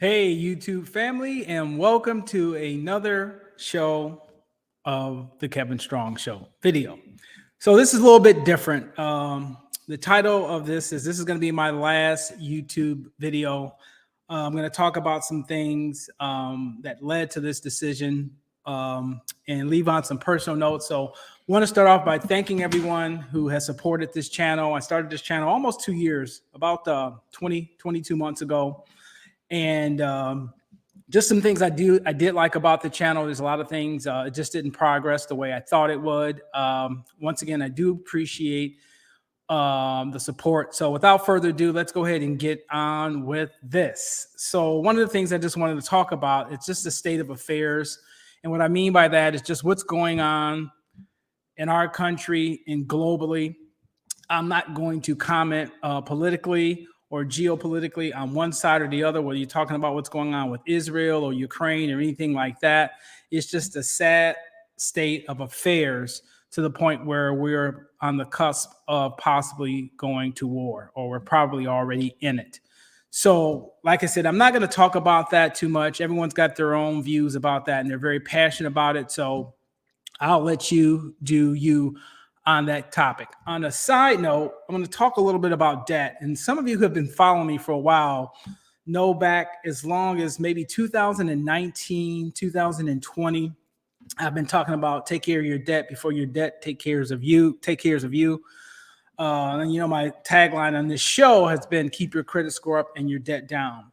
Hey, YouTube family, and welcome to another show of the Kevin Strong Show video. So, this is a little bit different. The title of this is going to be my last YouTube video. I'm going to talk about some things that led to this decision and leave on some personal notes. So, I want to start off by thanking everyone who has supported this channel. I started this channel almost 2 years, about 22 months ago. And just some things I did like about the channel. There's a lot of things it just didn't progress the way I thought it would. Once again, I do appreciate the support. So without further ado, let's go ahead and get on with this. So one of the things I just wanted to talk about, it's just the state of affairs. And what I mean by that is just what's going on in our country and globally. I'm not going to comment politically or geopolitically on one side or the other, whether you're talking about what's going on with Israel or Ukraine or anything like that. It's just a sad state of affairs to the point where we're on the cusp of possibly going to war, or we're probably already in it. So, like I said, I'm not going to talk about that too much. Everyone's got their own views about that, and they're very passionate about it. So I'll let you do you on that topic. On a side note, I'm going to talk a little bit about debt. And some of you who have been following me for a while know back as long as maybe 2019, 2020, I've been talking about take care of your debt before your debt take cares of you. And my tagline on this show has been keep your credit score up and your debt down.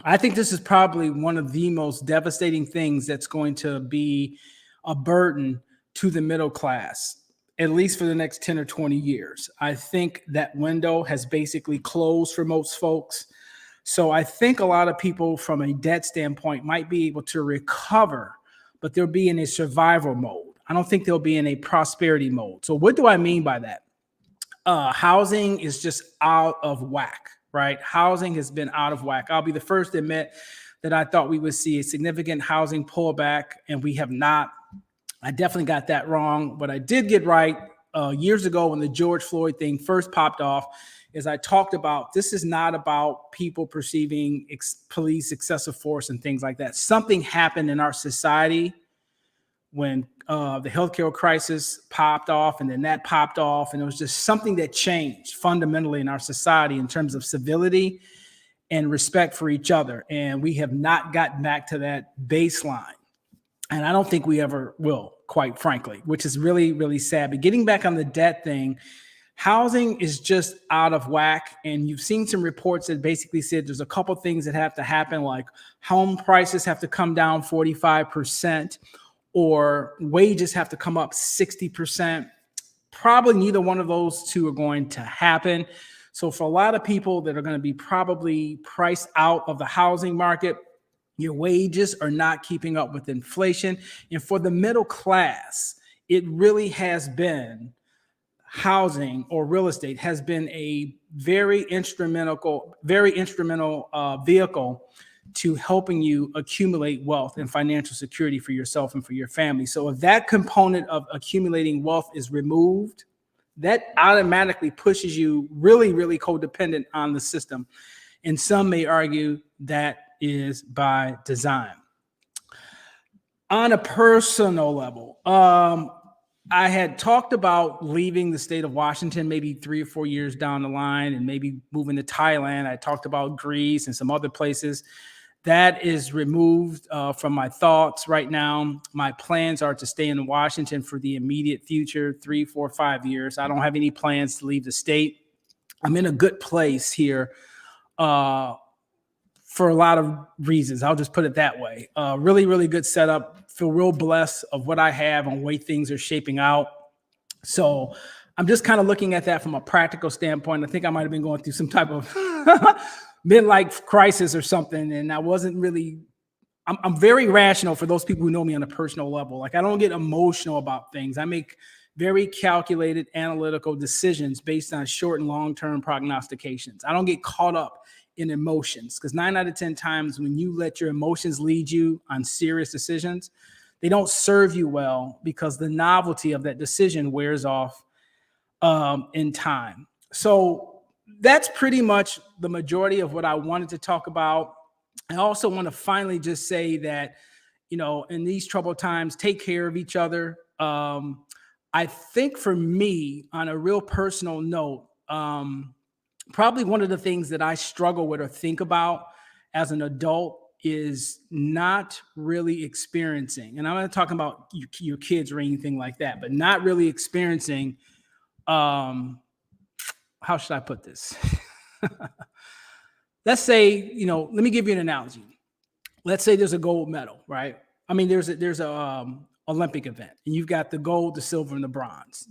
I think this is probably one of the most devastating things that's going to be a burden to the middle class, at least for the next 10 or 20 years. I think that window has basically closed for most folks. So I think a lot of people from a debt standpoint might be able to recover, but they'll be in a survival mode. I don't think they'll be in a prosperity mode. So what do I mean by that? Housing is just out of whack, right? Housing has been out of whack. I'll be the first to admit that I thought we would see a significant housing pullback, and we have not. I definitely got that wrong. What I did get right years ago when the George Floyd thing first popped off is I talked about this is not about people perceiving police excessive force and things like that. Something happened in our society when the healthcare crisis popped off, and then that popped off, and it was just something that changed fundamentally in our society in terms of civility and respect for each other. And we have not gotten back to that baseline. And I don't think we ever will, quite frankly, which is really, really sad. But getting back on the debt thing, housing is just out of whack. And you've seen some reports that basically said there's a couple things that have to happen, like home prices have to come down 45%, or wages have to come up 60%. Probably neither one of those two are going to happen. So for a lot of people that are going to be probably priced out of the housing market, your wages are not keeping up with inflation. And for the middle class, it really has been housing or real estate has been a very instrumental vehicle to helping you accumulate wealth and financial security for yourself and for your family. So if that component of accumulating wealth is removed, that automatically pushes you really, really codependent on the system. And some may argue that is by design. On a personal level, I had talked about leaving the state of Washington maybe 3 or 4 years down the line and maybe moving to Thailand. I talked about Greece and some other places. That is removed from my thoughts right now. My plans are to stay in Washington for the immediate future, 3, 4, 5 years. I don't have any plans to leave the state. I'm in a good place here for a lot of reasons. I'll just put it that way. Really, really good setup. Feel real blessed of what I have and the way things are shaping out. So I'm just kind of looking at that from a practical standpoint. I think I might have been going through some type of midlife crisis or something. And I wasn't really, I'm very rational for those people who know me on a personal level. Like I don't get emotional about things. I make very calculated analytical decisions based on short and long-term prognostications. I don't get caught up in emotions, because 9 out of 10 times when you let your emotions lead you on serious decisions, they don't serve you well because the novelty of that decision wears off in time. So that's pretty much the majority of what I wanted to talk about. I also want to finally just say that, in these troubled times, take care of each other. I think for me, on a real personal note, probably one of the things that I struggle with or think about as an adult is not really experiencing, and I'm not talking about your kids or anything like that, but not really experiencing, um, how should I put this? Let's say, let me give you an analogy. Let's say there's a gold medal, right? I mean, there's a Olympic event, and you've got the gold, the silver, and the bronze,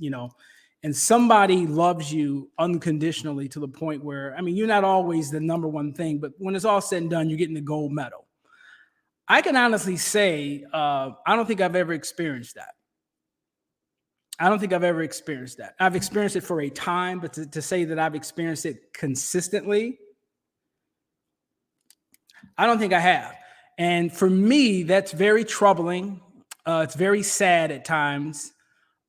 and somebody loves you unconditionally to the point where, I mean, you're not always the number one thing, but when it's all said and done, you're getting the gold medal. I can honestly say, I don't think I've ever experienced that. I don't think I've ever experienced that. I've experienced it for a time, but to say that I've experienced it consistently, I don't think I have. And for me, that's very troubling. It's very sad at times.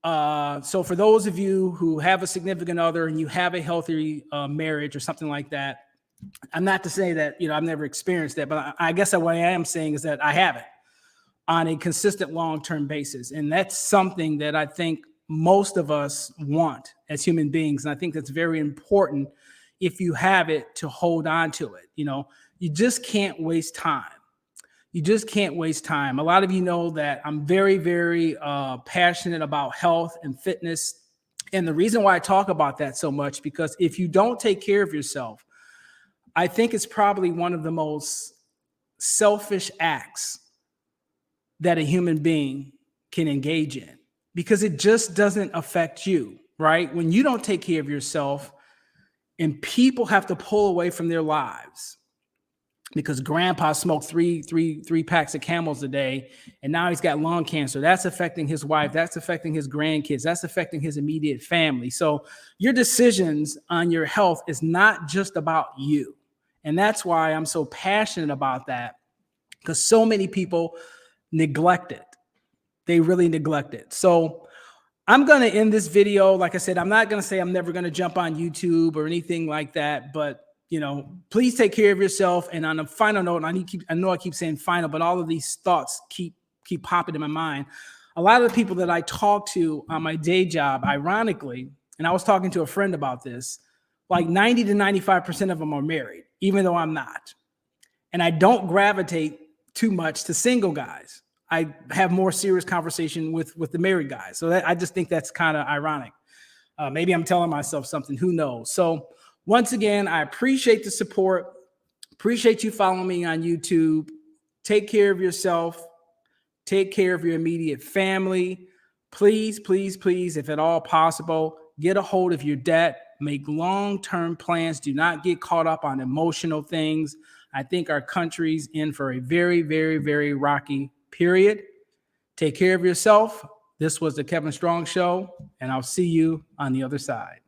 So for those of you who have a significant other and you have a healthy marriage or something like that, I'm not to say that, I've never experienced that, but I guess what I am saying is that I haven't on a consistent long-term basis. And that's something that I think most of us want as human beings. And I think that's very important, if you have it, to hold on to it. You just can't waste time. You just can't waste time. A lot of you know that I'm very, very passionate about health and fitness. And the reason why I talk about that so much, because if you don't take care of yourself, I think it's probably one of the most selfish acts that a human being can engage in, because it just doesn't affect you, right? When you don't take care of yourself and people have to pull away from their lives because grandpa smoked three packs of Camels a day, and now he's got lung cancer. That's affecting his wife. That's affecting his grandkids. That's affecting his immediate family. So your decisions on your health is not just about you. And that's why I'm so passionate about that, because so many people neglect it. They really neglect it. So I'm going to end this video. Like I said, I'm not going to say I'm never going to jump on YouTube or anything like that, but please take care of yourself. And on a final note, I know I keep saying final, but all of these thoughts keep popping in my mind. A lot of the people that I talk to on my day job, ironically, and I was talking to a friend about this, like 90 to 95% of them are married, even though I'm not. And I don't gravitate too much to single guys. I have more serious conversation with the married guys. So I just think that's kind of ironic. Maybe I'm telling myself something, who knows? So once again, I appreciate the support. Appreciate you following me on YouTube. Take care of yourself. Take care of your immediate family. Please, please, please, if at all possible, get a hold of your debt. Make long-term plans. Do not get caught up on emotional things. I think our country's in for a very, very, very rocky period. Take care of yourself. This was the Kevin Strong Show, and I'll see you on the other side.